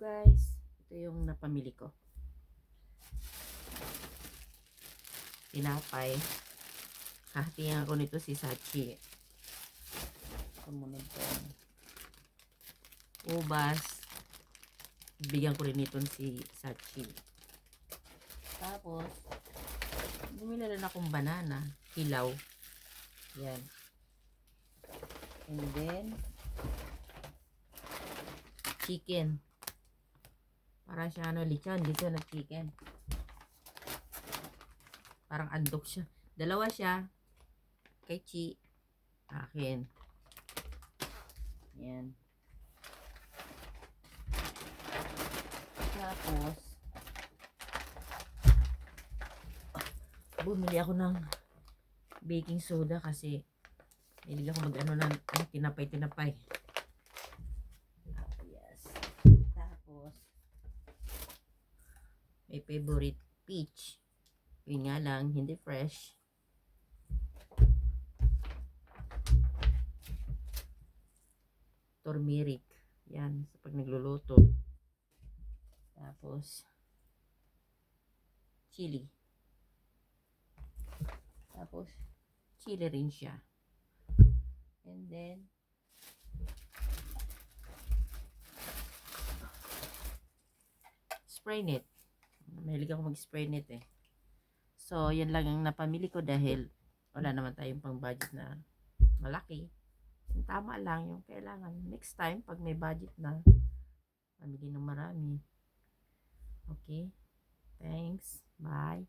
guys, ito yung napamili ko. Tinapay. Hahatingan ko nito si Sachi. Sumunod ko. Ubas. Bigyan ko rin nito si Sachi. Tapos, bumili rin akong banana. Hilaw. Yan. And then, chicken. Para siya lechon na chicken. Parang andok siya. Dalawa siya. Kay Chi. Akin. Yan. Tapos, bumili ako ng baking soda kasi hindi ako mag-ano ng tinapay. Yes. Tapos, may favorite peach. Yun nga lang, hindi fresh. Turmeric. Yan, sa pag nagluluto. Tapos, chili. Tapos, chili rin siya. And then, spray net. Mahilig ako mag-spray net eh. So, yan lang ang napamili ko dahil wala naman tayong pang budget na malaki. Yung tama lang yung kailangan. Next time, pag may budget na, pamili ng marami. Okay? Thanks. Bye.